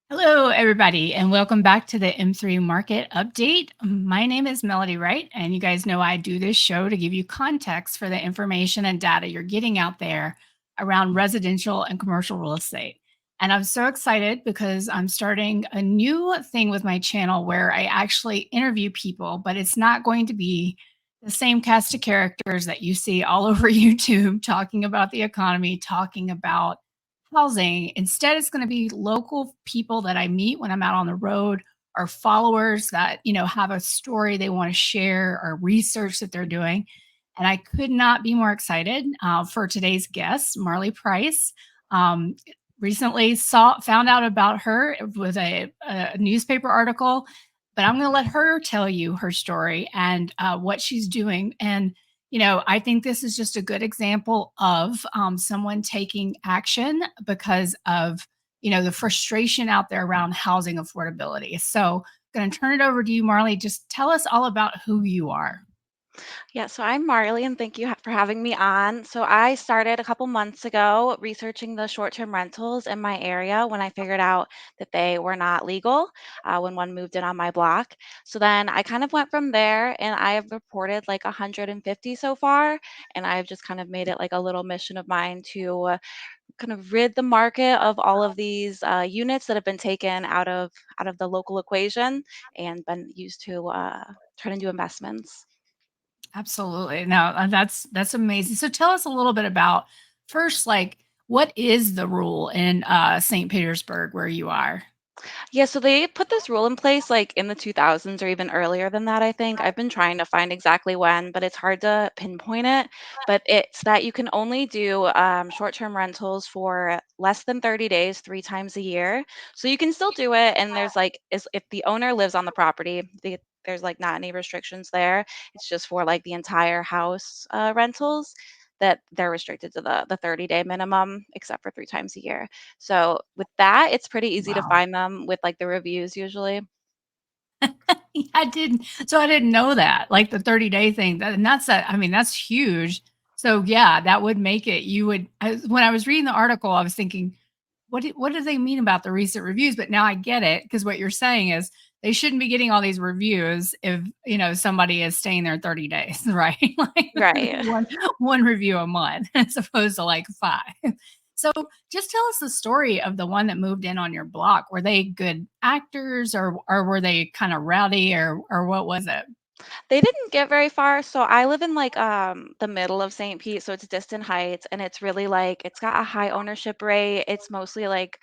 Hello, everybody, and welcome back to the M3 Market Update. My name is Melody Wright, and you guys know I do this show to give you context for the information and data you're getting out there around residential and commercial real estate. And I'm so excited because I'm starting a new thing with my channel where I actually interview people, but it's not going to be the same cast of characters that you see all over YouTube talking about the economy, talking about housing. Instead, it's going to be local people that I meet when I'm out on the road or followers that, have a story they want to share or research that they're doing. And I could not be more excited for today's guest, Marley Price. Um, Recently found out about her with a newspaper article, but I'm going to let her tell you her story and what she's doing. And I think this is just a good example of someone taking action because of, the frustration out there around housing affordability. So, I'm going to turn it over to you, Marley. Just tell us all about who you are. Yeah, so I'm Marley, and thank you for having me on. So I started a couple months ago researching the short-term rentals in my area when I figured out that they were not legal when one moved in on my block. So then I kind of went from there, and I have reported like 150 so far, and I've just kind of made it like a little mission of mine to kind of rid the market of all of these units that have been taken out of the local equation and been used to turn into investments. Absolutely. No, that's amazing. So tell us a little bit about first, like what is the rule in St. Petersburg where you are? Yeah, so they put this rule in place like in the 2000s or even earlier than that, I think. I've been trying to find exactly when, but it's hard to pinpoint it. But it's that you can only do short-term rentals for less than 30 days, 3 times a year. So you can still do it. And there's like, if the owner lives on the property, there's like not any restrictions there. It's just for like the entire house rentals that they're restricted to the 30-day minimum, except for 3 times a year. So with that, it's pretty easy to Wow. find them with like the reviews usually. I didn't know that, like the 30-day thing. And I mean, that's huge. So yeah, that would make it, when I was reading the article, I was thinking, what do they mean about the recent reviews? But now I get it because what you're saying is they shouldn't be getting all these reviews if somebody is staying there 30 days, right? Like Right. one review a month as opposed to like five. So just tell us the story of the one that moved in on your block. Were they good actors or were they kind of rowdy or what was it? They didn't get very far. So I live in like the middle of St. Pete, so it's Distant Heights, and it's really like it's got a high ownership rate. It's mostly like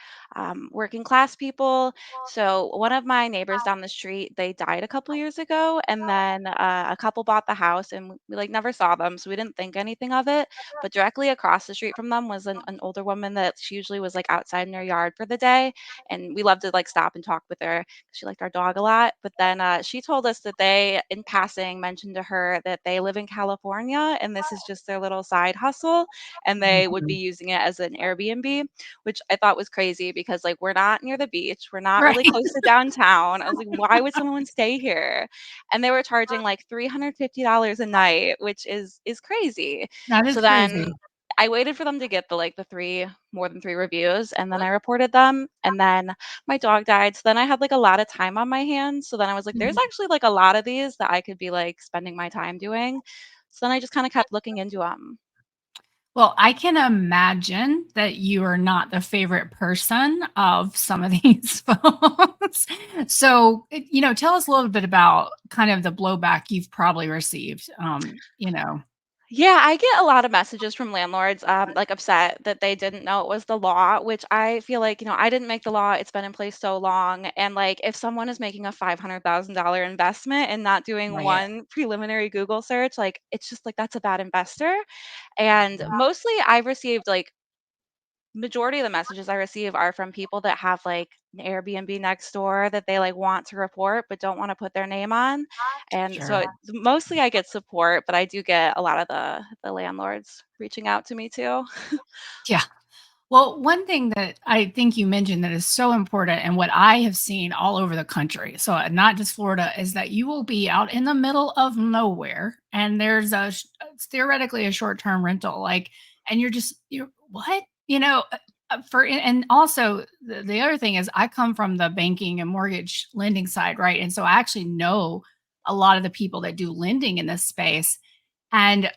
working class people. So one of my neighbors down the street, they died a couple years ago, and then a couple bought the house, and we like never saw them, so we didn't think anything of it. But directly across the street from them was an older woman that she usually was like outside in her yard for the day, and we loved to like stop and talk with her. She liked our dog a lot. But then she told us that they, in passing, mentioned to her that they live in California and this is just their little side hustle and they would be Mhm. using it as an Airbnb, which I thought was crazy because, like, we're not near the beach. We're not Right. really close to downtown. I was like, why would someone stay here? And they were charging like $350 a night, which is crazy. That is So then crazy. I waited for them to get the like the three more than three reviews and then I reported them and then my dog died. So then I had like a lot of time on my hands. So then I was like, there's Mhm. actually like a lot of these that I could be like spending my time doing. So then I just kind of kept looking into them. Well, I can imagine that you are not the favorite person of some of these folks. So, tell us a little bit about kind of the blowback you've probably received. Yeah, I get a lot of messages from landlords, like upset that they didn't know it was the law, which I feel like, I didn't make the law. It's been in place so long. And like, if someone is making a $500,000 investment and not doing Right. one preliminary Google search, like, it's just like that's a bad investor. And mostly I've received like majority of the messages I receive are from people that have like an Airbnb next door that they like want to report but don't want to put their name on. And so Sure. mostly I get support, but I do get a lot of the landlords reaching out to me too. Yeah. Well, one thing that I think you mentioned that is so important, and what I have seen all over the country, so not just Florida, is that you will be out in the middle of nowhere, and there's it's theoretically a short term rental, like, and you're what? For and also the other thing is I come from the banking and mortgage lending side, right? And so I actually know a lot of the people that do lending in this space. And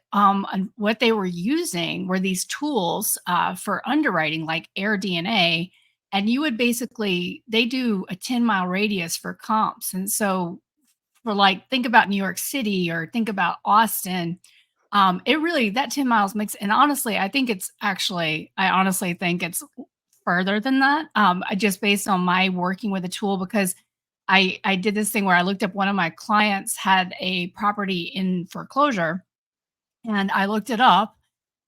what they were using were these tools for underwriting, like Air DNA. And you would basically, they do a 10-mile radius for comps. And so, for like, think about New York City or think about Austin. It really, that 10 miles makes, and honestly, I honestly think it's further than that. Just based on my working with a tool, because I did this thing where I looked up one of my clients had a property in foreclosure, and I looked it up,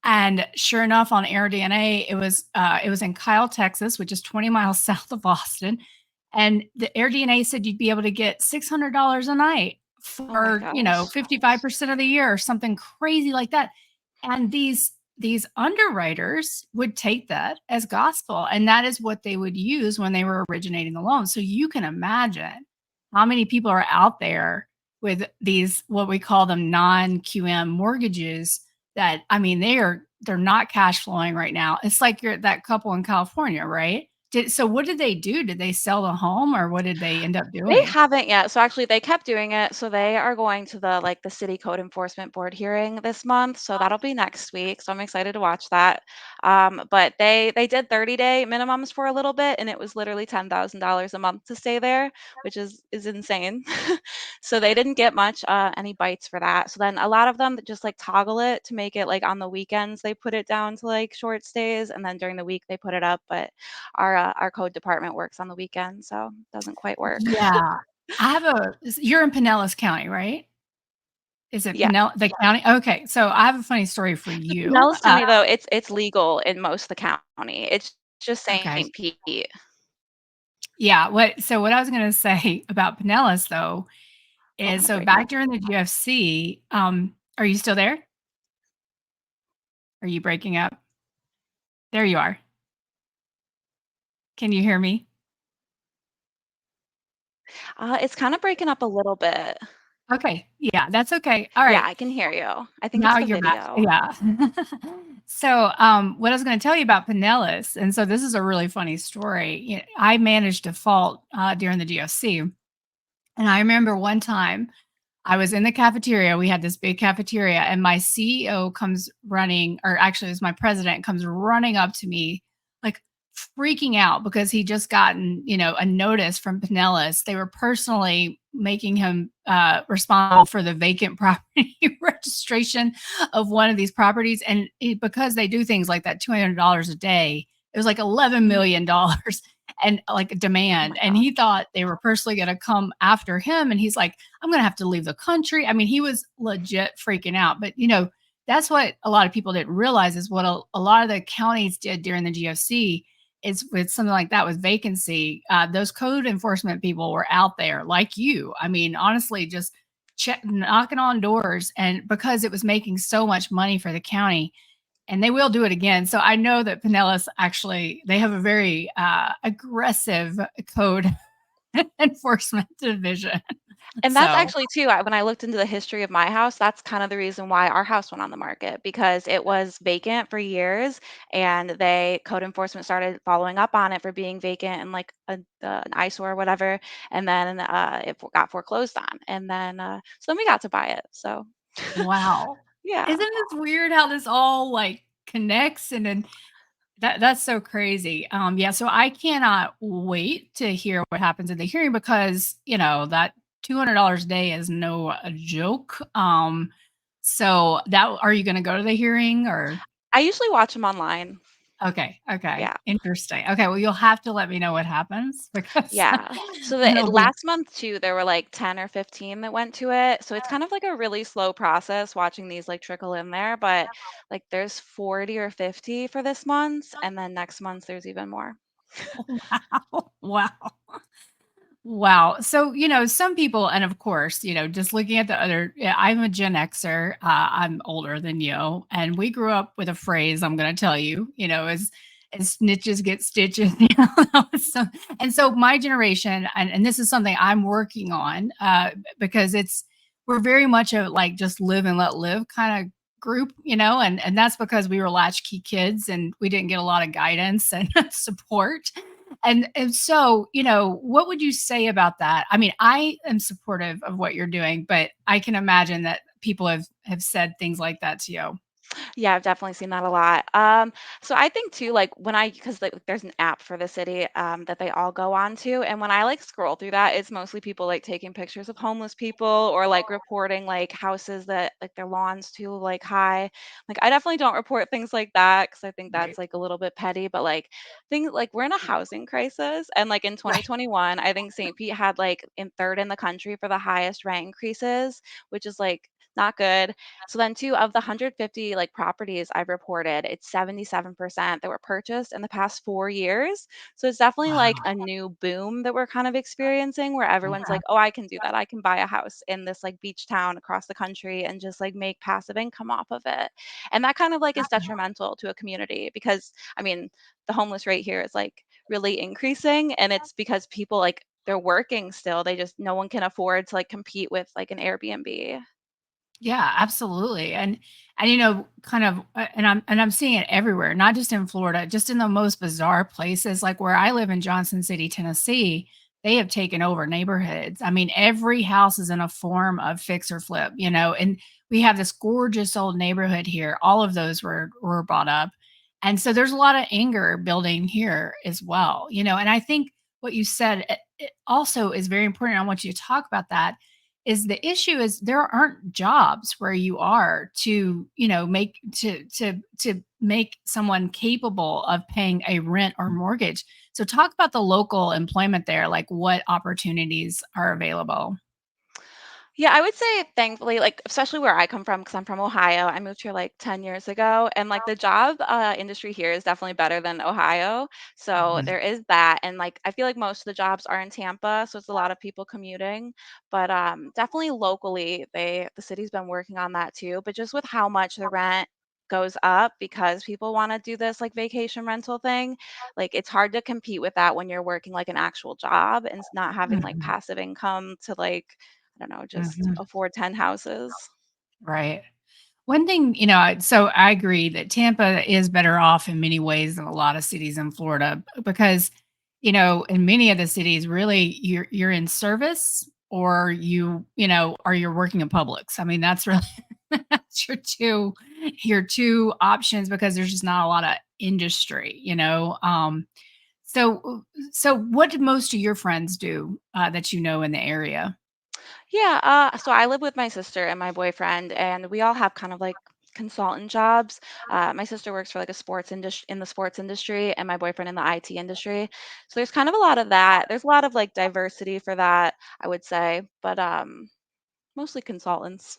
and sure enough, on AirDNA, it was in Kyle, Texas, which is 20 miles south of Austin. And the AirDNA said you'd be able to get $600 a night Oh my for, gosh. 55% of the year or something crazy like that. And these underwriters would take that as gospel, and that is what they would use when they were originating the loan. So you can imagine how many people are out there with these, what we call them, non-QM mortgages, that, I mean, they're not cash flowing right now. It's like you're that couple in California, right? So what did they do? Did they sell the home, or what did they end up They doing? haven't yet. So actually they kept doing it. So they are going to the city code enforcement board hearing this month. So that'll be next week. So I'm excited to watch that. But they did 30-day minimums for a little bit, and it was literally $10,000 a month to stay there, which is insane. So they didn't get much any bites for that. So then a lot of them that just like toggle it to make it like on the weekends they put it down to like short stays, and then during the week they put it up. But our code department works on the weekend, so it doesn't quite work. Yeah. You're in Pinellas County, right? Is it Yeah. The county? Okay, so I have a funny story for So you. Pinellas County, though, it's legal in most of the county. It's just Okay. St. Pete. Yeah, what I was gonna say about Pinellas, though, Oh, is, kind of so breaking back up. during the GFC, are you still there? Are you breaking up? There you are. Can you hear me? It's kind of breaking up a little bit. Okay, yeah, that's okay. All Yeah, right, I can hear you. I think it's now the you're back. video. Yeah. So, what I was gonna tell you about Pinellas, and so this is a really funny story. I managed default, during the GFC, and I remember one time I was in the cafeteria. We had this big cafeteria, and my CEO comes running, or actually, it was my president, comes running up to me, like freaking out because he just gotten, a notice from Pinellas. They were personally making him responsible for the vacant property registration of one of these properties. And because they do things like that, $200 a day, it was like $11 million and like a Oh demand. my And he gosh. thought they were personally going to come after him. And he's like, I'm going to have to leave the country. I mean, he was legit freaking out. But, that's what a lot of people didn't realize, is what a lot of the counties did during the GFC is with something like that, with vacancy. Those code enforcement people were out there like you. I mean, honestly, just knocking on doors. And because it was making so much money for the county, and they will do it again. So I know that Pinellas, actually, they have a very aggressive code enforcement division. And that's So, actually too, when I looked into the history of my house, that's kind of the reason why our house went on the market, because it was vacant for years, and they code enforcement started following up on it for being vacant and like an eyesore or whatever, and then got foreclosed on, and then so then we got to buy it. So wow. yeah. Isn't this weird how this all like connects? And then that's so crazy. Yeah, so I cannot wait to hear what happens in the hearing, because, that $200 a day is no joke. So that, are you going to go to the hearing, or? I usually watch them online. Okay, okay, Yeah. interesting. Okay, well, you'll have to let me know what happens, because Yeah. So the it'll be last month too, there were like 10 or 15 that went to it. So it's kind of like a really slow process watching these like trickle in there, but like there's 40 or 50 for this month, and then next month there's even more. wow, wow. Wow. So, some people, and of course, just looking at the other, yeah, I'm a Gen Xer. I'm older than you. And we grew up with a phrase, I'm going to tell you, as snitches get stitches. So, and so my generation, and this is something I'm working on, because we're very much a like just live and let live kind of group, and that's because we were latchkey kids and we didn't get a lot of guidance and support. And so, what would you say about that? I mean, I am supportive of what you're doing, but I can imagine that people have said things like that to you. Yeah, I've definitely seen that a lot. So I think too, like when because like there's an app for the city that they all go on to, and when I like scroll through that, it's mostly people like taking pictures of homeless people or like reporting like houses that like their lawns too like high. Like I definitely don't report things like that because I think that's Right. like a little bit petty. But like things like we're in a housing crisis, and like in Right. 2021, I think St. Pete had like in third in the country for the highest rent increases, which is like not good. So then 2 of the 150, like, properties I've reported, it's 77% that were purchased in the past 4 years. So it's definitely, like, Wow. a new boom that we're kind of experiencing where everyone's Yeah. like, "Oh, I can do that. I can buy a house in this, like, beach town across the country and just, like, make passive income off of it." And that kind of, like, is detrimental to a community because, I mean, the homeless rate here is, like, really increasing, and it's because people, like, they're working still. They just no one can afford to, like, compete with, like, an Airbnb. Yeah, absolutely. And kind of and I'm seeing it everywhere, not just in Florida, just in the most bizarre places like where I live in Johnson City, Tennessee, they have taken over neighborhoods. I mean, every house is in a form of fix or flip, and we have this gorgeous old neighborhood here. All of those were bought up. And so there's a lot of anger building here as well, and I think what you said it also is very important. I want you to talk about that is the issue is there aren't jobs where you are to make someone capable of paying a rent or mortgage. So talk about the local employment there, like what opportunities are available. Yeah, I would say thankfully, like, especially where I come from, because I'm from Ohio. I moved here like 10 years ago, and like the job industry here is definitely better than Ohio. So Mhm. there is that. And like, I feel like most of the jobs are in Tampa, so it's a lot of people commuting. But definitely locally, the city's been working on that too. But just with how much the rent goes up because people want to do this like vacation rental thing, like it's hard to compete with that when you're working like an actual job and not having like Mhm. passive income to like I don't know, just Mhm. afford 10 houses. Right. One thing, so I agree that Tampa is better off in many ways than a lot of cities in Florida because, in many of the cities, really you're in service or or you're working in Publix. I mean, that's really that's your two options because there's just not a lot of industry. So what do most of your friends do that in the area? Yeah, so I live with my sister and my boyfriend, and we all have kind of like consultant jobs. My sister works for like a sports industry in the sports industry, and my boyfriend in the IT industry. So there's kind of a lot of that. There's a lot of like diversity for that, I would say, but mostly consultants.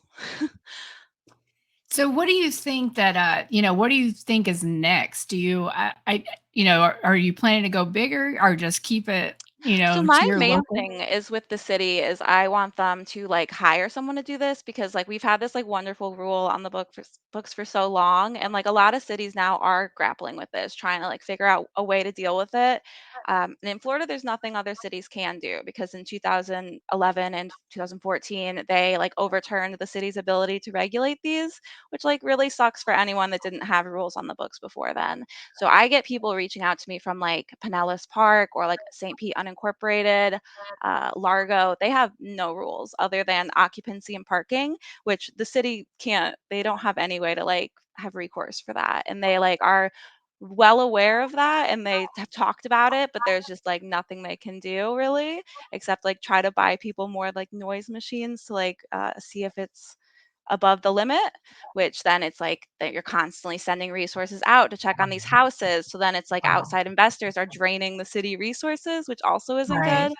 So what do you think what do you think is next? Do you are you planning to go bigger or just keep it, So to my your main local? thing is with the city is I want them to like hire someone to do this because like we've had this like wonderful rule on the books for so long, and like a lot of cities now are grappling with this, trying to like figure out a way to deal with it. And in Florida, there's nothing other cities can do because in 2011 and 2014 they like overturned the city's ability to regulate these, which like really sucks for anyone that didn't have rules on the books before then. So I get people reaching out to me from like Pinellas Park or like St. Pete Unincorporated, Largo. They have no rules other than occupancy and parking, which the city can't, they don't have any way to like have recourse for that. And they like are well aware of that and they have talked about it, but there's just like nothing they can do really except like try to buy people more like noise machines to like see if it's above the limit, which then it's like that you're constantly sending resources out to check on these houses. So then it's like outside investors are draining the city resources, which also isn't Right. good.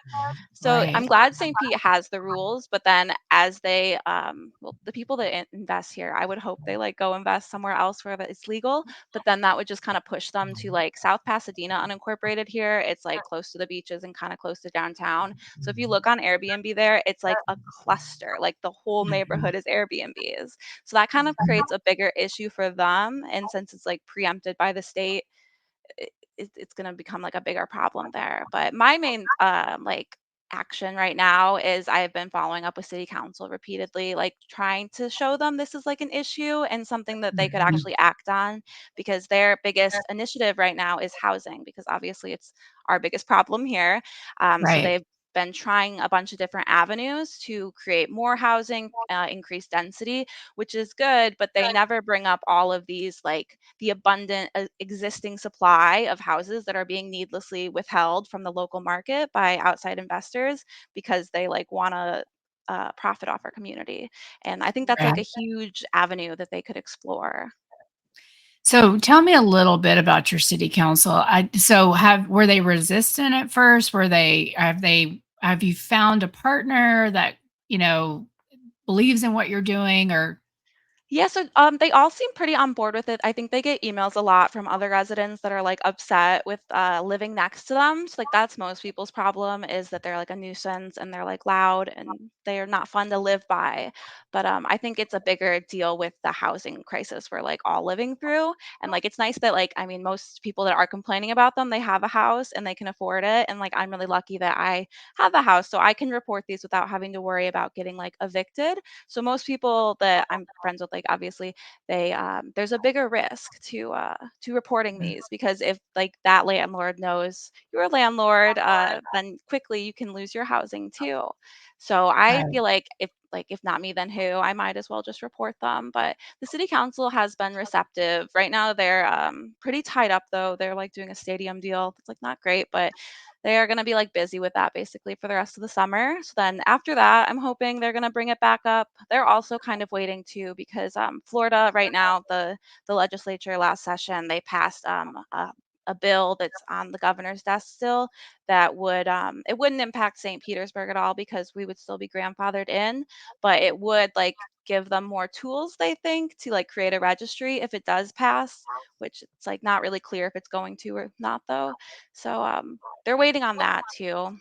So Right. I'm glad St. Pete has the rules, but then as they, well, the people that invest here, I would hope they like go invest somewhere else where it's legal. But then that would just kind of push them to like South Pasadena unincorporated here. It's like close to the beaches and kind of close to downtown. So if you look on Airbnb there, it's like a cluster, like the whole Mhm. neighborhood is Airbnbs. So that kind of creates a bigger issue for them. And since it's like preempted by the state, it's going to become like a bigger problem there. But my main like action right now is I've been following up with city council repeatedly, like trying to show them this is like an issue and something that they could Mhm. actually act on because their biggest initiative right now is housing because obviously it's our biggest problem here. So Right. they've been trying a bunch of different avenues to create more housing, increase density, which is good, but they never bring up all of these, like the abundant existing supply of houses that are being needlessly withheld from the local market by outside investors because they like want to profit off our community. And I think that's like a Right. huge avenue that they could explore. So tell me a little bit about your city council. So have were they resistant at first? Have you found a partner that, you know, believes in what you're doing or Yeah, so they all seem pretty on board with it. I think they get emails a lot from other residents that are like upset with living next to them. So like that's most people's problem is that they're like a nuisance and they're like loud and they are not fun to live by. But I think it's a bigger deal with the housing crisis we're like all living through. And like it's nice that like I mean most people that are complaining about them they have a house and they can afford it. And like I'm really lucky that I have a house so I can report these without having to worry about getting like evicted. So most people that I'm friends with, like obviously they there's a bigger risk to reporting these because if like that landlord knows you're a landlord, then quickly you can lose your housing too. So I right. feel like if not me, then who? I might as well just report them. But the city council has been receptive. Right now they're pretty tied up though. They're like doing a stadium deal. It's like not great, but they are going to be like busy with that basically for the rest of the summer. So then after that, I'm hoping they're going to bring it back up. They're also kind of waiting too because Florida right now, the legislature last session they passed a bill that's on the governor's desk still that would it wouldn't impact St. Petersburg at all because we would still be grandfathered in, but it would like give them more tools they think to like create a registry if it does pass, which it's like not really clear if it's going to or not though. So they're waiting on that too.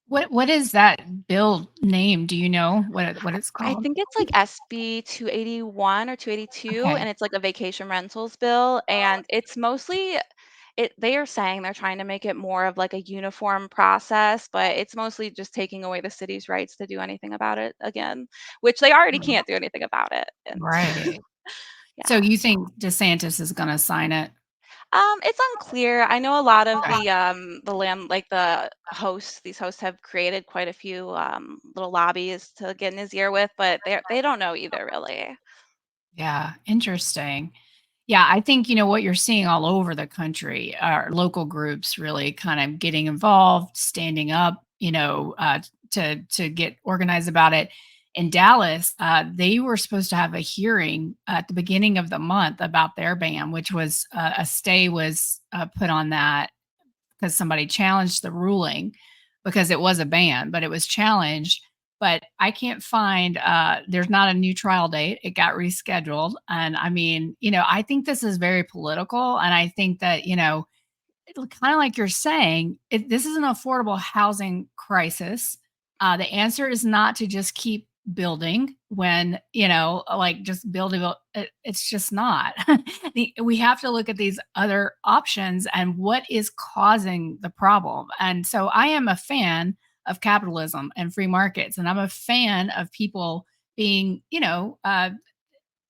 What is that bill name? Do you know what it's I called? think it's like SB 281 or 282, Okay. and it's like a vacation rentals bill. And it's mostly they are saying they're trying to make it more of like a uniform process, but it's mostly just taking away the city's rights to do anything about it again, which they already can't do anything about it. And Right. So yeah. you think DeSantis is gonna sign it? It's unclear. I know a lot of Okay. the land like the hosts, these hosts have created quite a few little lobbies to get in his ear with, but they don't know either really. Yeah, interesting. Yeah, I think, you know, what you're seeing all over the country are local groups really kind of getting involved, standing up, to get organized about it. In Dallas, they were supposed to have a hearing at the beginning of the month about their ban, which was a stay was put on that because somebody challenged the ruling because it was a ban, but it was challenged. But I can't find there's not a new trial date. It got rescheduled. And I mean, I think this is very political. And I think that, kind of like you're saying, this is an affordable housing crisis. The answer is not to just keep building when like just build it's just not. We have to look at these other options and what is causing the problem. And so I am a fan of capitalism and free markets, and I'm a fan of people being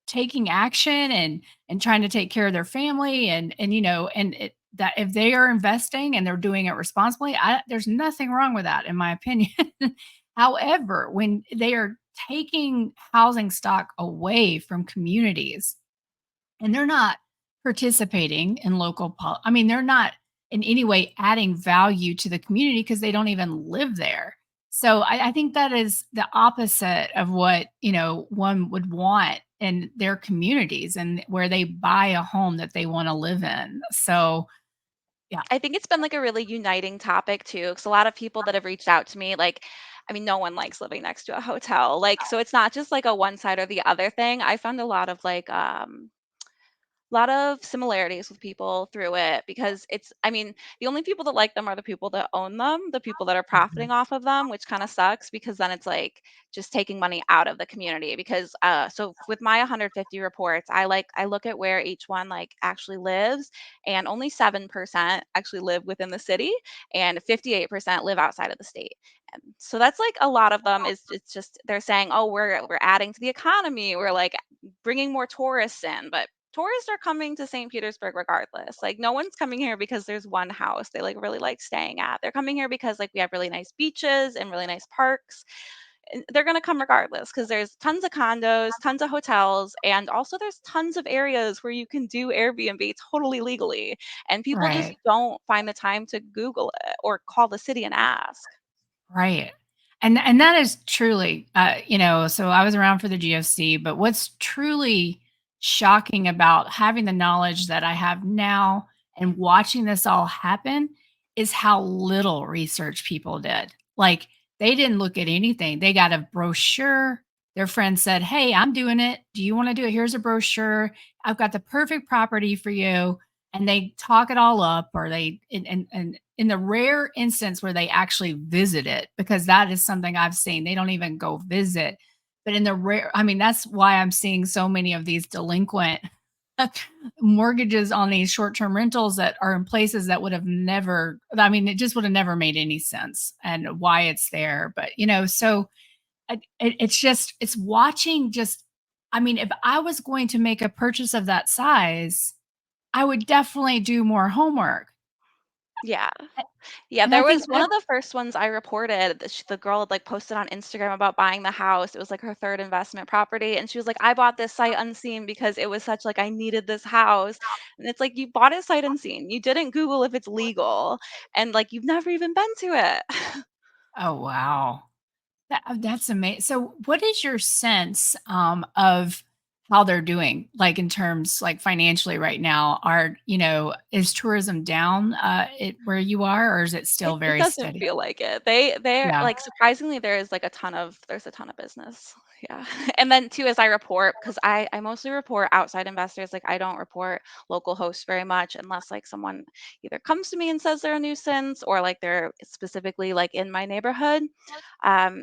taking action and trying to take care of their family that if they are investing and they're doing it responsibly, there's nothing wrong with that in my opinion. However, when they are taking housing stock away from communities and they're not participating in I mean, they're not in any way adding value to the community because they don't even live there. So I think that is the opposite of what one would want in their communities and where they buy a home that they want to live in. So yeah, I think it's been like a really uniting topic too, because a lot of people that have reached out to me, like, I mean, no one likes living next to a hotel. Like, so it's not just like a one side or the other thing. I found a lot of lot of similarities with people through it because I mean, the only people that like them are the people that own them, the people that are Mhm. profiting off of them, which kind of sucks because then it's like just taking money out of the community. Because so with my 150 reports, I look at where each one like actually lives, and only 7% actually live within the city, and 58% live outside of the state. And so that's like a lot of them is it's just they're saying, oh, we're adding to the economy, we're like bringing more tourists in, but tourists are coming to St. Petersburg regardless. Like no one's coming here because there's one house they like really like staying at. They're coming here because like we have really nice beaches and really nice parks. And they're going to come regardless because there's tons of condos, tons of hotels, and also there's tons of areas where you can do Airbnb totally legally. And people just Right. don't find the time to Google it or call the city and ask. Right. And that is truly, so I was around for the GFC, but what's truly shocking about having the knowledge that I have now and watching this all happen is how little research people did. Like they didn't look at anything. They got a brochure. Their friend said, "Hey, I'm doing it. Do you want to do it? Here's a brochure. I've got the perfect property for you." And they talk it all up, or they and in the rare instance where they actually visit it, because that is something I've seen, they don't even go visit. But in the rare, I mean, that's why I'm seeing so many of these delinquent mortgages on these short-term rentals that are in places that would have never, I mean, it just would have never made any sense and why it's there. But, so it's just, it's watching just, I mean, if I was going to make a purchase of that size, I would definitely do more homework. Yeah. Yeah, And I there think was one that of the first ones I reported that the girl had like posted on Instagram about buying the house. It was like her third investment property. And she was like, I bought this sight unseen because it was such like I needed this house. And it's like you bought it sight unseen. You didn't Google if it's legal. And like you've never even been to it. oh, wow. That's amazing. So what is your sense, of how they're doing, like, in terms, like, financially right now? Is tourism down, where you are, or is it still It very doesn't steady? feel like it. They're Yeah. like, surprisingly, there's a ton of business. Yeah. And then too, as I report, because I mostly report outside investors, like, I don't report local hosts very much unless, like, someone either comes to me and says they're a nuisance or, like, they're specifically, like, in my neighborhood.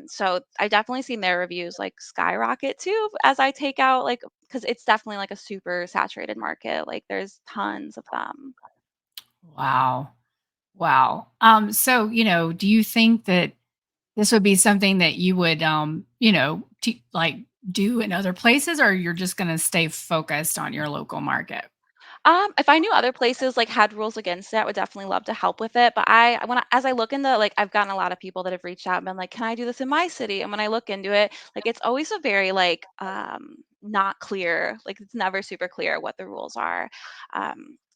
So I definitely seen their reviews, like, skyrocket too as I take out, like, because it's definitely, like, a super saturated market, like, there's tons of them. Wow. Wow. So, do you think that this would be something that you would, like, do in other places, or you're just gonna stay focused on your local market? If I knew other places like had rules against it, I would definitely love to help with it. But as I look into like I've gotten a lot of people that have reached out and been like, "Can I do this in my city?" And when I look into it, like it's always a very like not clear, like it's never super clear what the rules are.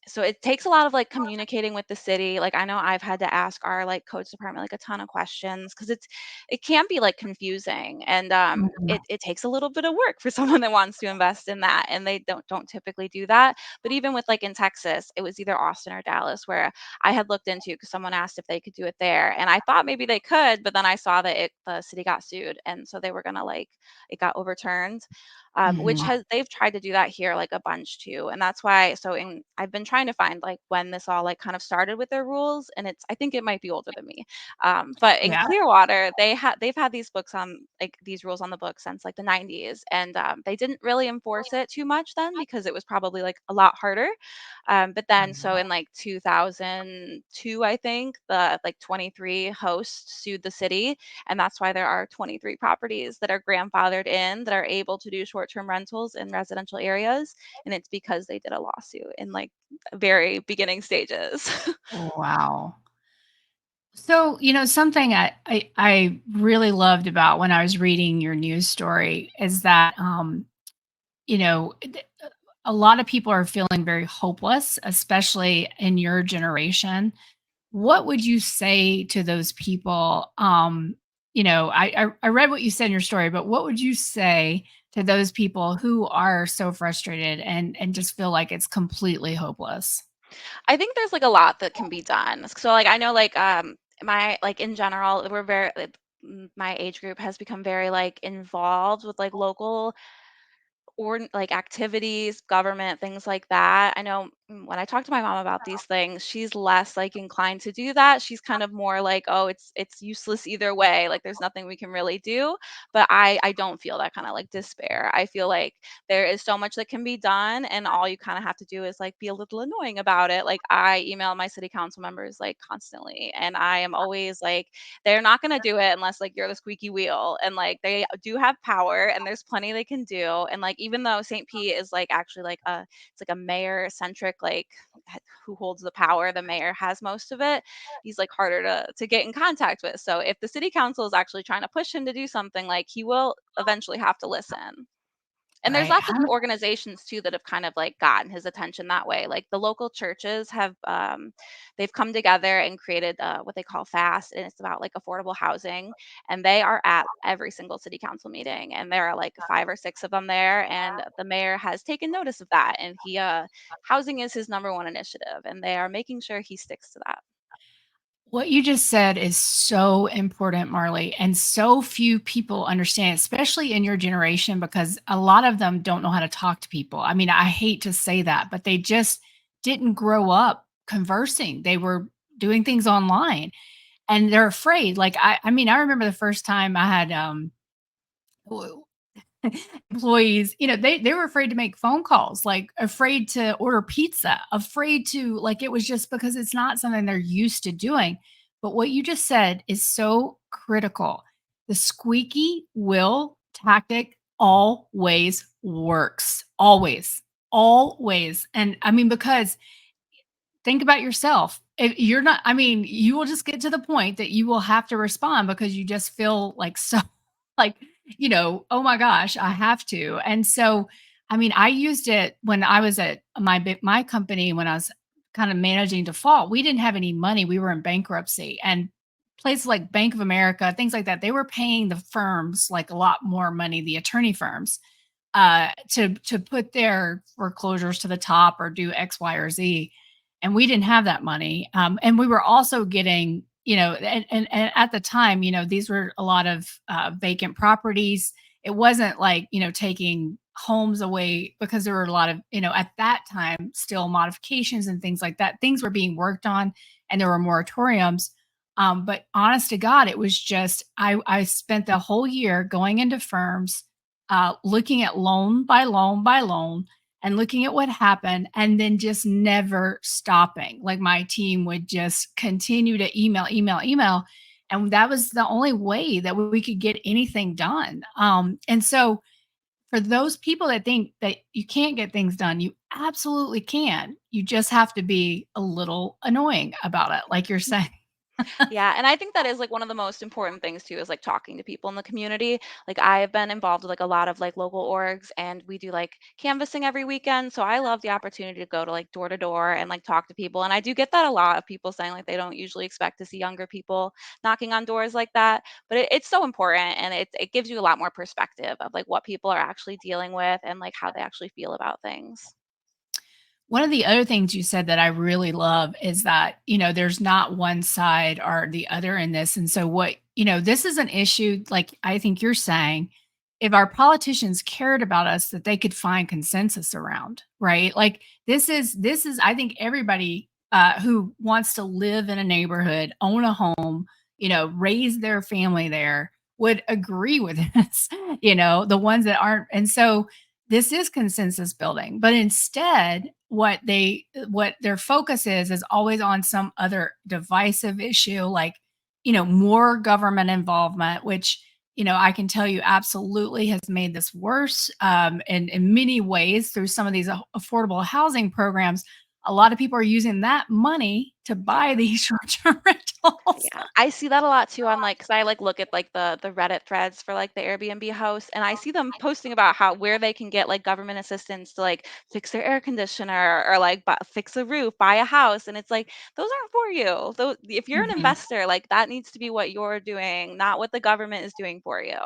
So it takes a lot of like communicating with the city. Like I know I've had to ask our like codes department like a ton of questions because it can be like confusing and Mhm. it takes a little bit of work for someone that wants to invest in that and they don't typically do that. But even with like in Texas, it was either Austin or Dallas where I had looked into because someone asked if they could do it there. And I thought maybe they could, but then I saw that the city got sued. And so they were gonna like it got overturned. Which Mhm. has they've tried to do that here like a bunch too. And that's why I've been trying to find like when this all like kind of started with their rules. And I think it might be older than me. But in Yeah. Clearwater, they've had these books on like these rules on the book since like the 90s, and they didn't really enforce it too much then because it was probably like a lot harder. But then, so in like 2002, I think the like 23 hosts sued the city, and that's why there are 23 properties that are grandfathered in that are able to do short-term rentals in residential areas, and it's because they did a lawsuit in like very beginning stages. Wow. So, something I really loved about when I was reading your news story is that, you know, th- a lot of people are feeling very hopeless, especially in your generation. What would you say to those people? I read what you said in your story, but what would you say to those people who are so frustrated and just feel like it's completely hopeless? I think there's like a lot that can be done. So like I know like my like in general we're very my age group has become very like involved with like local or like activities, government, things like that. I know when I talk to my mom about these things, she's less like inclined to do that. She's kind of more like, oh, it's useless either way. Like there's nothing we can really do. But I don't feel that kind of like despair. I feel like there is so much that can be done, and all you kind of have to do is like be a little annoying about it. Like I email my city council members like constantly, and I am always like, they're not going to do it unless like you're the squeaky wheel, and like they do have power and there's plenty they can do. And like even though St. Pete is like actually like a, it's like a mayor centric, like who holds the power, the mayor has most of it. He's like harder to get in contact with. So if the city council is actually trying to push him to do something, like he will eventually have to listen. And there's Right. lots of organizations too that have kind of like gotten his attention that way. Like the local churches have, they've come together and created what they call FAST, and it's about like affordable housing. And they are at every single city council meeting, and there are like 5 or 6 of them there. And the mayor has taken notice of that, and housing is his number one initiative, and they are making sure he sticks to that. What you just said is so important, Marley, and so few people understand, especially in your generation, because a lot of them don't know how to talk to people. I mean, I hate to say that, but they just didn't grow up conversing. They were doing things online and they're afraid. Like I mean, I remember the first time I had employees, they were afraid to make phone calls, like afraid to order pizza, afraid to like it was just because it's not something they're used to doing. But what you just said is so critical. The squeaky wheel tactic always works. Always. Always. And I mean, because think about yourself. If you're not, I mean, you will just get to the point that you will have to respond because you just feel like so like, oh my gosh, I have to. And so, I mean, I used it when I was at my company when I was kind of managing default. We didn't have any money. We were in bankruptcy, and places like Bank of America, things like that, they were paying the firms like a lot more money, the attorney firms, to put their foreclosures to the top or do X, Y, or Z. And we didn't have that money. And we were also getting, and at the time, these were a lot of vacant properties. It wasn't like, taking homes away because there were a lot of, at that time, still modifications and things like that. Things were being worked on and there were moratoriums. But honest to God, it was just, I spent the whole year going into firms, looking at loan by loan by loan and looking at what happened and then just never stopping. Like my team would just continue to email, email, email. And that was the only way that we could get anything done. And so for those people that think that you can't get things done, you absolutely can. You just have to be a little annoying about it, like you're saying. Yeah, and I think that is like one of the most important things too is like talking to people in the community. Like I've been involved with like a lot of like local orgs, and we do like canvassing every weekend. So I love the opportunity to go to like door to door and like talk to people. And I do get that a lot of people saying like they don't usually expect to see younger people knocking on doors like that. But it's so important, and it gives you a lot more perspective of like what people are actually dealing with and like how they actually feel about things. One of the other things you said that I really love is that, there's not one side or the other in this. And so, this is an issue, like I think you're saying, if our politicians cared about us, that they could find consensus around, right? Like this is, I think everybody who wants to live in a neighborhood, own a home, raise their family there would agree with this, the ones that aren't. And so, this is consensus building, but instead what their focus is always on some other divisive issue, like more government involvement, which I can tell you absolutely has made this worse, in many ways through some of these affordable housing programs. A lot of people are using that money to buy Yeah. these short-term rentals. Yeah, I see that a lot too on like, cause I like look at like the Reddit threads for like the Airbnb house, and I see them posting about how where they can get like government assistance to like fix their air conditioner or like fix a roof, buy a house, and it's like those aren't for you. Though if you're an Mhm. investor, like that needs to be what you're doing, not what the government is doing for you.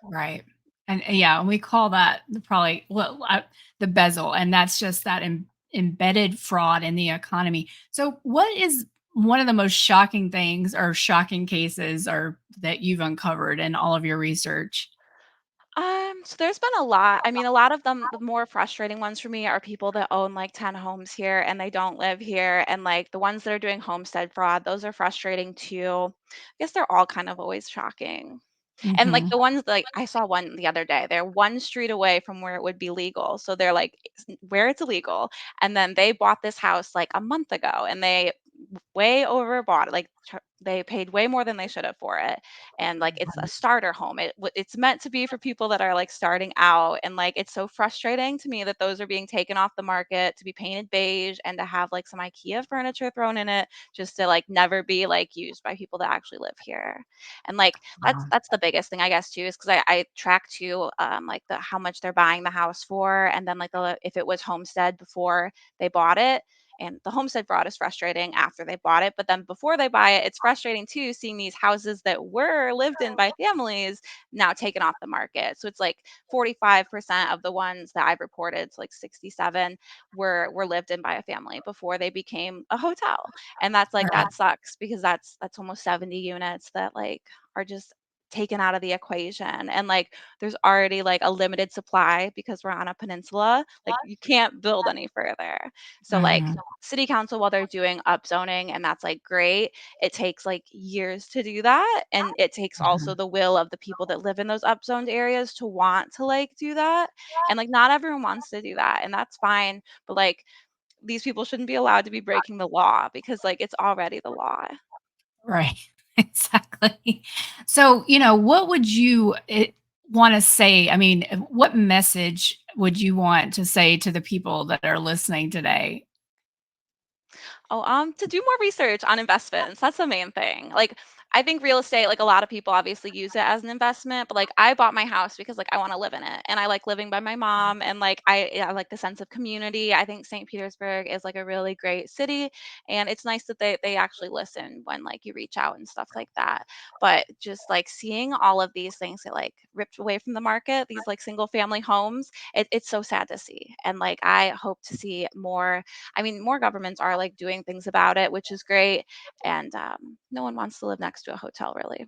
Right. And yeah, and we call that probably the bezel, and that's just that embedded fraud in the economy. So, what is one of the most shocking things or shocking cases or that you've uncovered in all of your research? So there's been a lot. I mean, a lot of them, the more frustrating ones for me are people that own like 10 homes here and they don't live here. And like the ones that are doing homestead fraud, those are frustrating too. I guess they're all kind of always shocking. And, like, Mhm. the ones like, I saw one the other day, they're one street away from where it would be legal, so they're, like, where it's illegal, and then they bought this house, like, a month ago, and they way overbought it, like, they paid way more than they should have for it, and, like, it's a Right. starter home, it's meant to be for people that are, like, starting out, and, like, it's so frustrating to me that those are being taken off the market to be painted beige and to have, like, some IKEA furniture thrown in it just to, like, never be, like, used by people that actually live here, and, like, Wow. that's the biggest thing, I guess, too, is because I track too, like, the how much they're buying the house for, and then, like, the if it was homestead before they bought it, and the homestead fraud is frustrating after they bought it, but then before they buy it, it's frustrating too seeing these houses that were lived in by families now taken off the market. So it's like 45% of the ones that I've reported, so like 67 were lived in by a family before they became a hotel. And that's like Right. that sucks because that's almost 70 units that like are just taken out of the equation. And like there's already like a limited supply because we're on a peninsula. Like you can't build any further. So like Mhm. city council, while they're doing upzoning and that's like great, it takes like years to do that. And it takes also Mhm. the will of the people that live in those upzoned areas to want to like do that. And like not everyone wants to do that. And that's fine. But like these people shouldn't be allowed to be breaking the law because like it's already the law. Right. Exactly. So, what would you wanna say? I mean, what message would you want to say to the people that are listening today? Oh, to do more research on investments. That's the main thing. Like, I think real estate, like a lot of people obviously use it as an investment, but like I bought my house because like I want to live in it and I like living by my mom and like I like the sense of community. I think St. Petersburg is like a really great city and it's nice that they actually listen when like you reach out and stuff like that. But just like seeing all of these things that like ripped away from the market, these like single family homes, it's so sad to see. And like I hope to see more. I mean, more governments are like doing things about it, which is great. And no one wants to live next to a hotel, really.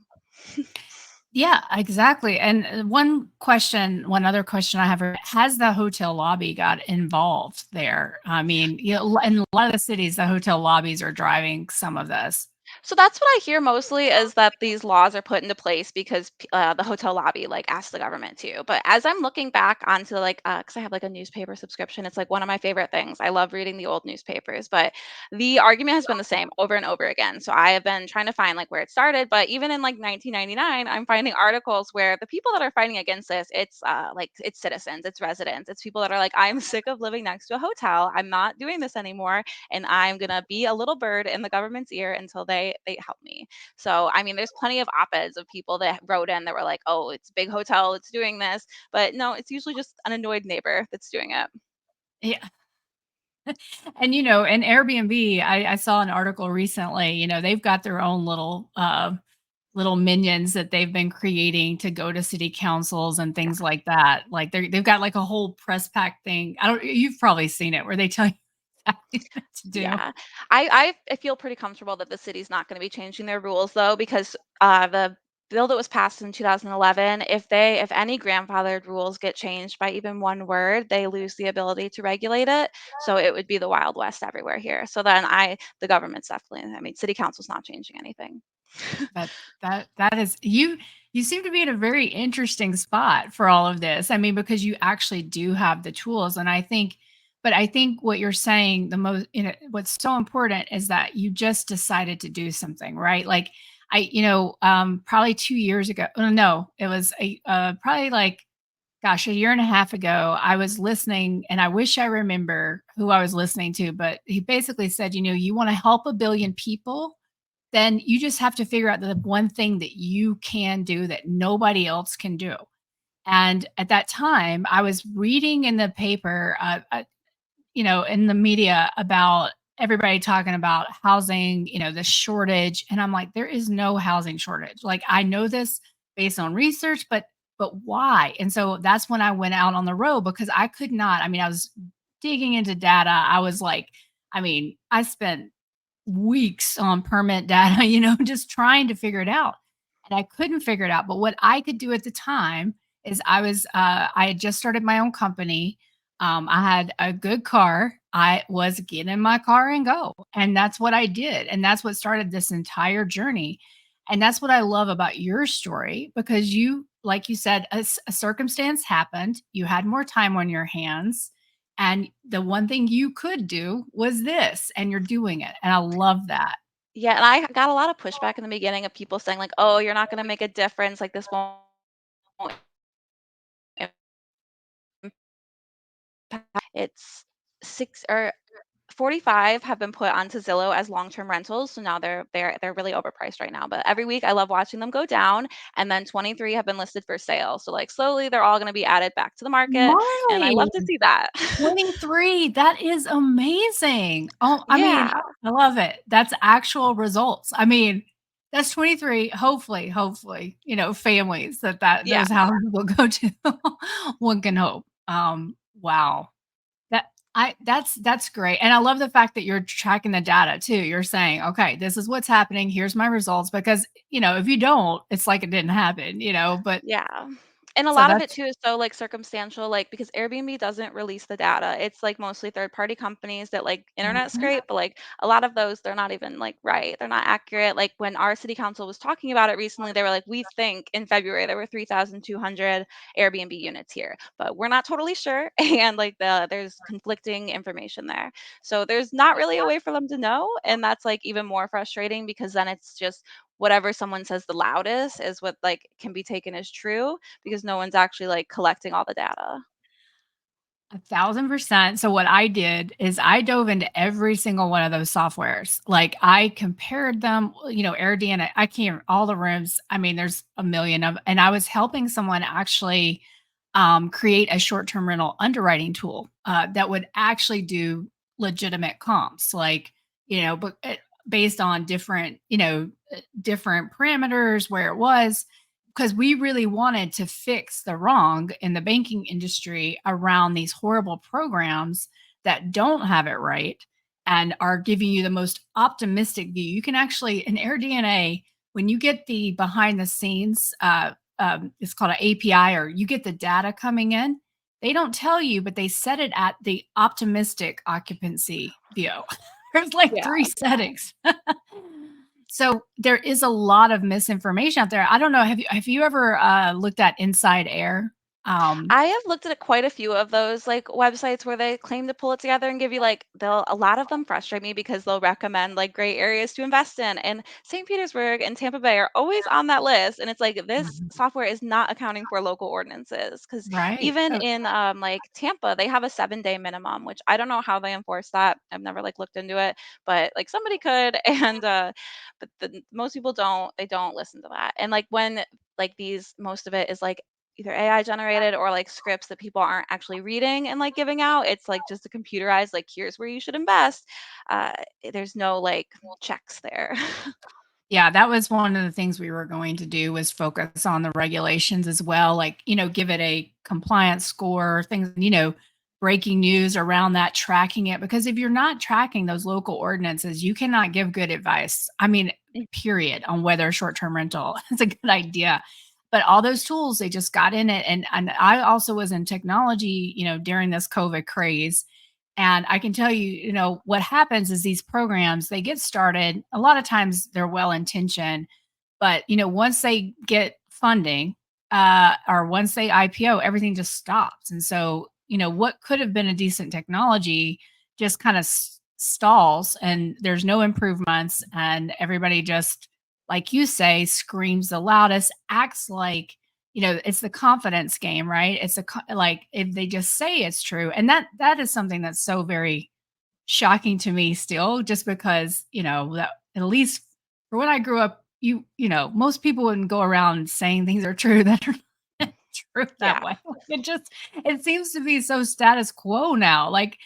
Yeah, exactly. And one other question I have, has the hotel lobby got involved there? I mean, in a lot of the cities, the hotel lobbies are driving some of this. So that's what I hear mostly is that these laws are put into place because the hotel lobby like asked the government to. But as I'm looking back onto like, because I have like a newspaper subscription, it's like one of my favorite things. I love reading the old newspapers, but the argument has been the same over and over again. So I have been trying to find like where it started. But even in like 1999, I'm finding articles where the people that are fighting against this, it's like it's citizens, it's residents, it's people that are like, I'm sick of living next to a hotel. I'm not doing this anymore and I'm gonna be a little bird in the government's ear until they help me. So I mean, there's plenty of op-eds of people that wrote in that were like, "Oh, it's a big hotel, it's doing this," but no, it's usually just an annoyed neighbor that's doing it. Yeah. And in Airbnb, I saw an article recently. They've got their own little minions that they've been creating to go to city councils and Yeah. things like that. Like they've got like a whole press pack thing. I don't. You've probably seen it where they tell you exactly what to do. Yeah. I feel pretty comfortable that the city's not going to be changing their rules though, because the bill that was passed in 2011, if any grandfathered rules get changed by even one word, they lose the ability to regulate it. So it would be the Wild West everywhere here. So then the government's definitely, I mean, city council's not changing anything. That that is you seem to be in a very interesting spot for all of this. I mean, because you actually do have the tools. And I think what you're saying the most, what's so important is that you just decided to do something, right? Like probably 2 years ago. Oh, no, it was probably like, gosh, a year and a half ago, I was listening and I wish I remember who I was listening to, but he basically said, you want to help a billion people, then you just have to figure out the one thing that you can do that nobody else can do. And at that time, I was reading in the paper, in the media about everybody talking about housing, the shortage. And I'm like, there is no housing shortage. Like, I know this based on research, but why? And so that's when I went out on the road because I could not. I mean, I was digging into data. I was like, I spent weeks on permit data, just trying to figure it out. And I couldn't figure it out. But what I could do at the time is I had just started my own company. I had a good car. I was get in my car and go. And that's what I did. And that's what started this entire journey. And that's what I love about your story because you, like you said, a circumstance happened. You had more time on your hands. And the one thing you could do was this, and you're doing it. And I love that. Yeah, and I got a lot of pushback in the beginning of people saying like, "Oh, you're not gonna make a difference, like, this won't impact." It's 6 or 45 have been put onto Zillow as long-term rentals, so now they're really overpriced right now, but every week I love watching them go down, and then 23 have been listed for sale, so, like, slowly they're all gonna be added back to the market, and I Marley. love to see that. 23, that is amazing. Oh, I mean, Yeah, I love it. That's actual results. I mean, that's 23, hopefully, families that yeah. those houses will go to. One can hope. Wow. That's great, and I love the fact that you're tracking the data too. You're saying, "Okay, this is what's happening. Here's my results," because, if you don't, it's like it didn't happen, but Yeah. And a so lot of it that's too is so like circumstantial, like because Airbnb doesn't release the data. It's like mostly third party companies that like internet Mhm. scrape, but like a lot of those they're not even like right. They're not accurate. Like when our city council was talking about it recently, they were like, we think in February there were 3,200 Airbnb units here, but we're not totally sure. And like there's conflicting information there. So there's not really a way for them to know. And that's like even more frustrating because then it's just whatever someone says the loudest is what like can be taken as true because no one's actually like collecting all the data. 1,000%. So what I did is I dove into every single one of those softwares. Like I compared them, Airbnb, I can't all the rooms. I mean, there's a million of, and I was helping someone actually create a short-term rental underwriting tool that would actually do legitimate comps, like but based on different parameters where it was because we really wanted to fix the wrong in the banking industry around these horrible programs that don't have it right and are giving you the most optimistic view. You can actually, in AirDNA, when you get the behind the scenes, it's called an API, or you get the data coming in, they don't tell you, but they set it at the optimistic occupancy view. There's like Yeah. three settings. So there is a lot of misinformation out there. I don't know. Have you ever looked at Inside Air? Um, I have looked at quite a few of those like websites where they claim to pull it together and give you like they'll a lot of them frustrate me because they'll recommend like great areas to invest in. And St. Petersburg and Tampa Bay are always on that list. And it's like this Mhm. software is not accounting for local ordinances. Because Right. even Oh, in like Tampa, they have a 7-day minimum, which I don't know how they enforce that. I've never like looked into it, but like somebody could. And but most people don't, they don't listen to that. And like when like these most of it is like either AI generated or like scripts that people aren't actually reading and like giving out. It's like just a computerized, like, here's where you should invest. Uh, there's no like checks there. yeah, that was one of the things we were going to do was focus on the regulations as well, like, give it a compliance score, things, breaking news around that, tracking it. Because if you're not tracking those local ordinances, you cannot give good advice. I mean, period, on whether short-term rental is a good idea. But all those tools, they just got in it. And I also was in technology, during this COVID craze. And I can tell you, what happens is these programs, they get started. A lot of times they're well intentioned, but once they get funding, or once they IPO, everything just stops. And so, what could have been a decent technology just kind of stalls, and there's no improvements, and everybody just, like you say, screams the loudest, acts like it's the confidence game, right? It's like if they just say it's true, and that is something that's so very shocking to me still, just because that, at least for when I grew up, most people wouldn't go around saying things are true that are not true that Yeah. way. It seems to be so status quo now. Like,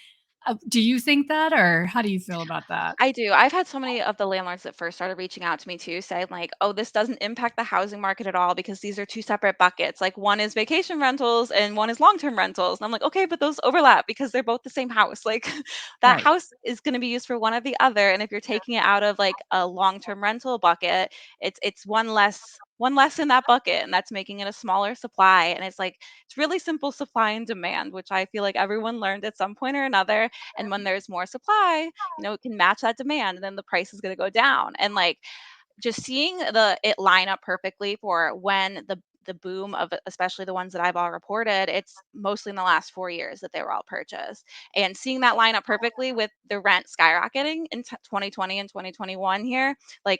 do you think that, or how do you feel about that? I do. I've had so many of the landlords that first started reaching out to me too, saying like, "Oh, this doesn't impact the housing market at all because these are two separate buckets. Like one is vacation rentals and one is long-term rentals." And I'm like, "Okay, but those overlap because they're both the same house. Like that Right. house is going to be used for one or the other. And if you're taking it out of like a long-term rental bucket, it's one less one less in that bucket, and that's making it a smaller supply. And it's like, it's really simple supply and demand, which I feel like everyone learned at some point or another. And when there's more supply, it can match that demand, and then the price is going to go down. And like, just seeing it line up perfectly for when the boom of especially the ones that I've all reported, it's mostly in the last 4 years that they were all purchased. And seeing that line up perfectly with the rent skyrocketing in 2020 and 2021 here, like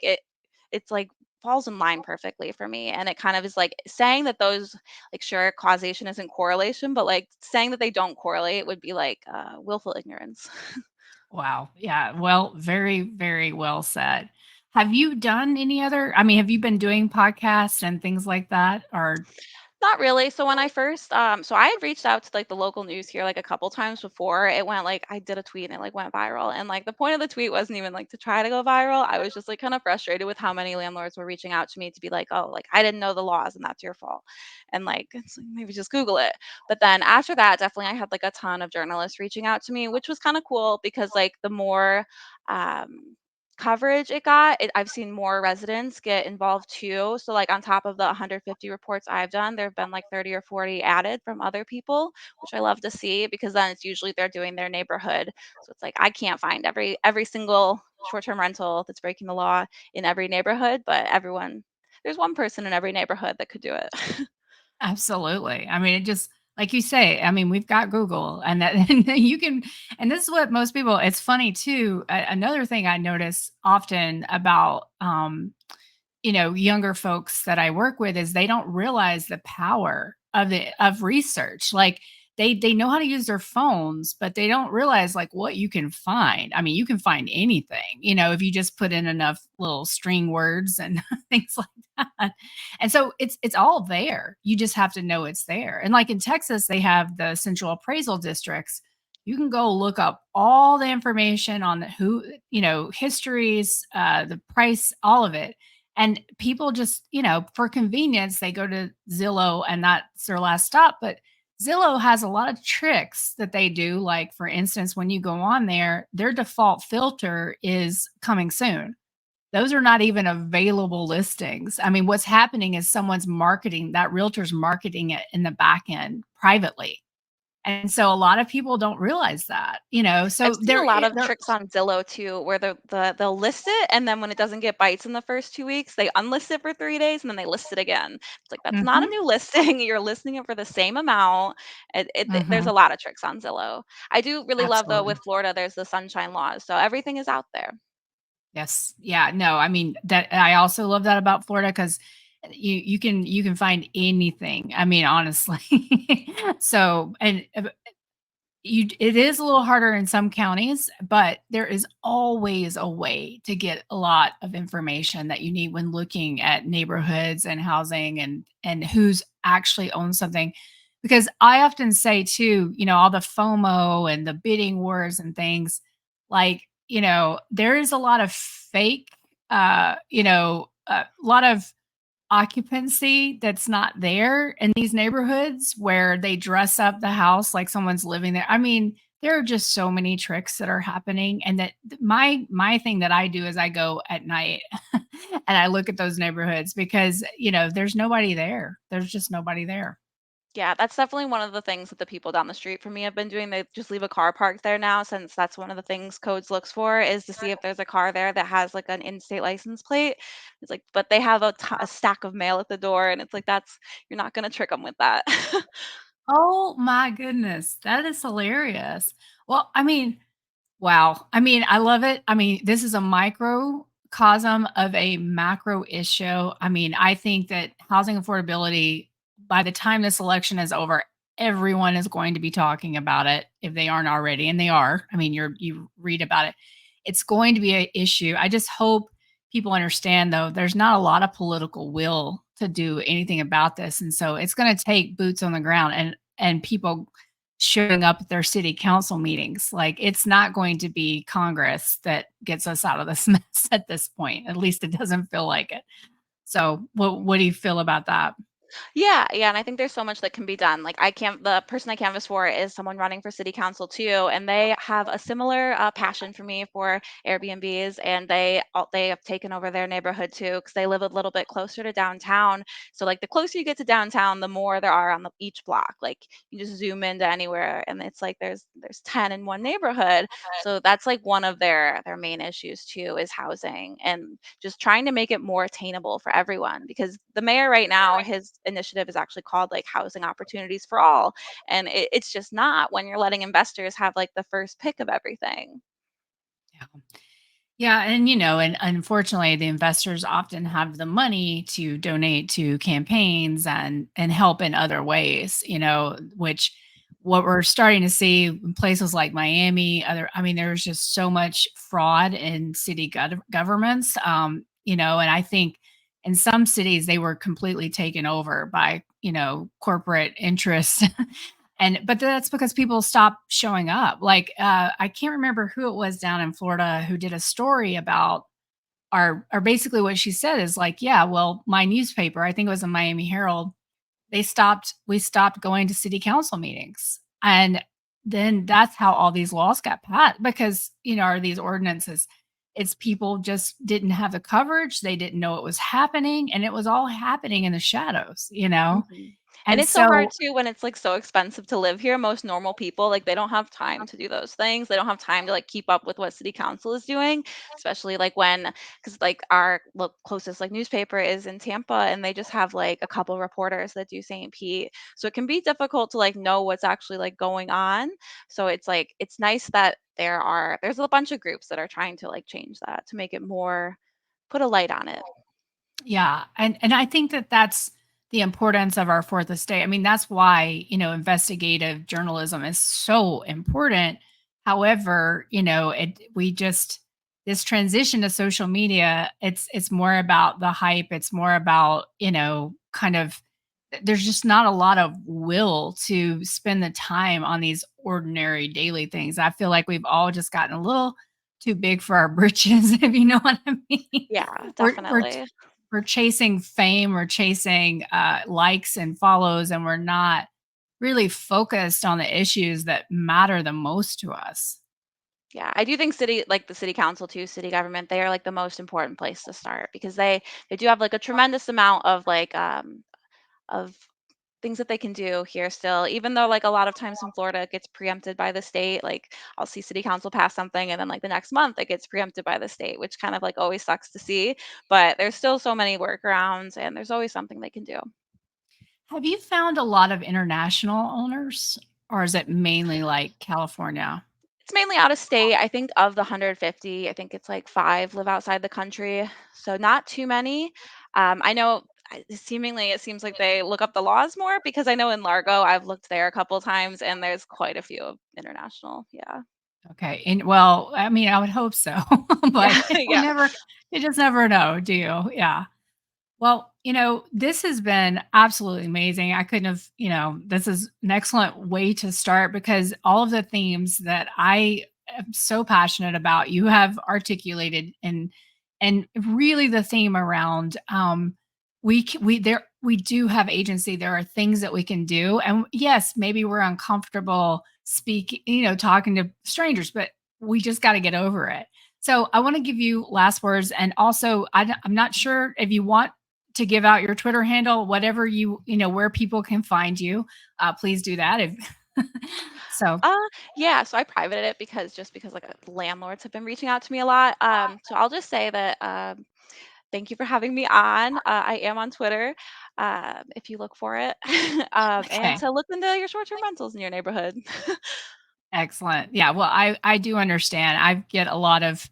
it's like falls in line perfectly for me. And it kind of is like saying that those, like, sure, causation isn't correlation, but like saying that they don't correlate would be like willful ignorance. Wow. Yeah. Well, very, very well said. Have you done any other I mean, have you been doing podcasts and things like that? Or Not really. So when I first, so I had reached out to like the local news here like a couple times before it went, like I did a tweet and it like went viral. And like the point of the tweet wasn't even like to try to go viral. I was just like kind of frustrated with how many landlords were reaching out to me to be like, oh, like I didn't know the laws and that's your fault. And like, it's like maybe just Google it. But then after that, definitely I had like a ton of journalists reaching out to me, which was kind of cool because like the more um coverage it got, I've seen more residents get involved too. So like on top of the 150 reports I've done, there have been like 30 or 40 added from other people, which I love to see because then it's usually they're doing their neighborhood. So it's like I can't find every single short-term rental that's breaking the law in every neighborhood, but everyone, there's one person in every neighborhood that could do it. absolutely. I mean, it just like you say, I mean, we've got Google and that and you can and this is what most people it's funny too. Another thing I notice often about younger folks that I work with is they don't realize the power of research. Like they know how to use their phones, but they don't realize like what you can find. I mean, you can find anything, if you just put in enough little string words and things like that. And so it's all there. You just have to know it's there. And like in Texas, they have the central appraisal districts. You can go look up all the information on who, histories, the price, all of it, and people just, for convenience, they go to Zillow and that's their last stop. But Zillow has a lot of tricks that they do. Like, for instance, when you go on there, their default filter is coming soon. Those are not even available listings. I mean, what's happening is someone's marketing, that realtor's marketing it in the back end privately. And so a lot of people don't realize that, I've so seen a lot of there tricks on Zillow too, where they'll list it, and then when it doesn't get bites in the first 2 weeks, they unlist it for 3 days, and then they list it again. It's like, that's not a Mhm, new listing, you're listing it for the same amount. There's a mhm, lot of tricks on Zillow. I do really love, though, absolutely. with Florida, there's the sunshine laws, so everything is out there. Yes. Yeah. No, I mean that I also love that about Florida because you can find anything. I mean, honestly. So and it is a little harder in some counties, but there is always a way to get a lot of information that you need when looking at neighborhoods and housing and who's actually owns something. Because I often say too, all the FOMO and the bidding wars and things, like, there is a lot of fake, a lot of occupancy that's not there in these neighborhoods where they dress up the house like someone's living there. I mean, there are just so many tricks that are happening, and that my thing that I do is I go at night and I look at those neighborhoods because, there's nobody there. There's just nobody there. Yeah, that's definitely one of the things that the people down the street from me have been doing. They just leave a car parked there now, since that's one of the things codes looks for, is to see if there's a car there that has like an in-state license plate. It's like, but they have a stack of mail at the door, and it's like, that's, you're not going to trick them with that. Oh my goodness, that is hilarious. Well, I mean, wow. I mean, I love it. I mean, this is a microcosm of a macro issue. I mean, I think that housing affordability, by the time this election is over, everyone is going to be talking about it if they aren't already, and they are. I mean, you read about it. It's going to be an issue. I just hope people understand, though, there's not a lot of political will to do anything about this, and so it's going to take boots on the ground and people showing up at their city council meetings. Like, it's not going to be Congress that gets us out of this mess at this point. At least it doesn't feel like it. So, what do you feel about that? Yeah, yeah, and I think there's so much that can be done. Like the person I canvass for is someone running for city council too, and they have a similar passion for me for Airbnbs, and they have taken over their neighborhood too because they live a little bit closer to downtown. So like the closer you get to downtown, the more there are on each block. Like you just zoom into anywhere, and it's like there's 10 in one neighborhood. So that's like one of their main issues too is housing and just trying to make it more attainable for everyone because the mayor right now, his initiative is actually called like housing opportunities for all. And it's just not when you're letting investors have like the first pick of everything. Yeah. Yeah, and and unfortunately, the investors often have the money to donate to campaigns and help in other ways. Which what we're starting to see in places like Miami, I mean, there's just so much fraud in city governments. And I think in some cities they were completely taken over by corporate interests. But that's because people stop showing up. Like, I can't remember who it was down in Florida who did a story about or basically what she said is like, yeah, well, my newspaper, I think it was the Miami Herald, we stopped going to city council meetings. And then that's how all these laws got passed because, or these ordinances. It's people just didn't have the coverage. They didn't know it was happening. And it was all happening in the shadows. Mhm. And And it's so hard so too when it's, like, so expensive to live here. Most normal people, like, they don't have time to do those things. They don't have time to, like, keep up with what city council is doing, especially, like, because like, our closest, like, newspaper is in Tampa, and they just have, like, a couple reporters that do St. Pete. So it can be difficult to, like, know what's actually, like, going on. So it's, like it's nice that there's a bunch of groups that are trying to, like, change that to make it more put a light on it. yeah, and I think that that's the importance of our fourth estate. I mean, that's why, investigative journalism is so important. However, we just this transition to social media, it's more about the hype, it's more about, kind of there's just not a lot of will to spend the time on these ordinary daily things. I feel like we've all just gotten a little too big for our britches, if you know what I mean. Yeah, We're we're definitely. we're chasing fame, we're chasing likes and follows, and we're not really focused on the issues that matter the most to us. Yeah, I do think the city council too, city government, they are like the most important place to start because they do have like a tremendous amount of things that they can do here still. Even though like a lot of times in Florida it gets preempted by the state, like I'll see city council pass something and then like the next month it gets preempted by the state, which kind of like always sucks to see. But there's still so many workarounds and there's always something they can do. Have you found a lot of international owners, or is it mainly like California? It's mainly out of state. I think of the 150, I think it's like 5 live outside the country, so not too many. I know seemingly it seems like they look up the laws more because I know in Largo, I've looked there a couple times and there's quite a few of international. Yeah. Okay. And well, I mean, I would hope so, Yeah, but we yeah. never, you just never know, do you? Yeah. Well, this has been absolutely amazing. I couldn't have, this is an excellent way to start because all of the themes that I am so passionate about, you have articulated and really the theme around we do have agency. There are things that we can do. And yes, maybe we're uncomfortable speaking, talking to strangers, but we just got to get over it. So I want to give you last words, and also I'm not sure if you want to give out your Twitter handle, whatever where people can find you. Please do that. If so, Uh, yeah, so I privated it because like landlords have been reaching out to me a lot. So I'll just say that thank you for having me on. I am on Twitter, if you look for it, and okay, to look into your short-term rentals in your neighborhood. excellent. Yeah, well, I do understand. I get a lot of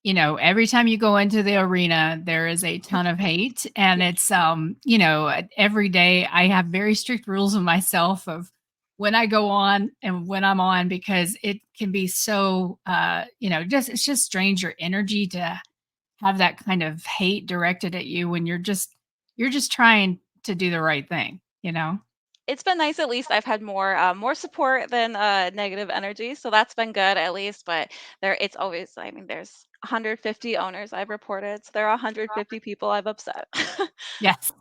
every time you go into the arena, there is a ton of hate. And Yeah. it's, every day I have very strict rules of myself of when I go on and when I'm on, because it can be so, it's just strange your energy to have that kind of hate directed at you when you're just trying to do the right thing. It's been nice at least I've had more support than negative energy, so that's been good at least. But it's always I mean 150 owners I've reported, so there are 150 people I've upset. Yes.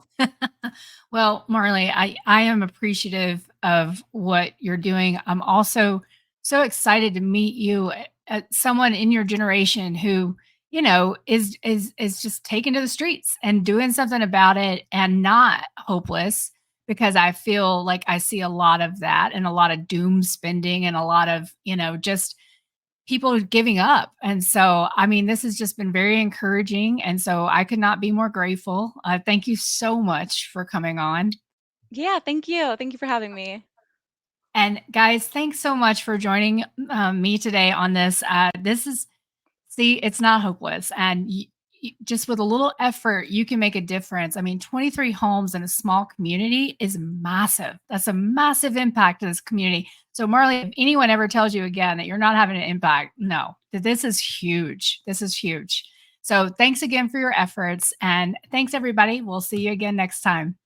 Well, Marley, I am appreciative of what you're doing. I'm also so excited to meet you, someone in your generation who, is just taken to the streets and doing something about it and not hopeless, because I feel like I see a lot of that and a lot of doom spending and a lot of, just people giving up. And so, I mean, this has just been very encouraging. And so I could not be more grateful. Thank you so much for coming on. Yeah, thank you. Thank you for having me. And guys, thanks so much for joining me today on this. See, it's not hopeless. And just with a little effort, you can make a difference. I mean, 23 homes in a small community is massive. That's a massive impact to this community. So, Marley, if anyone ever tells you again that you're not having an impact, no, that this is huge. This is huge. So, thanks again for your efforts. And thanks, everybody. We'll see you again next time.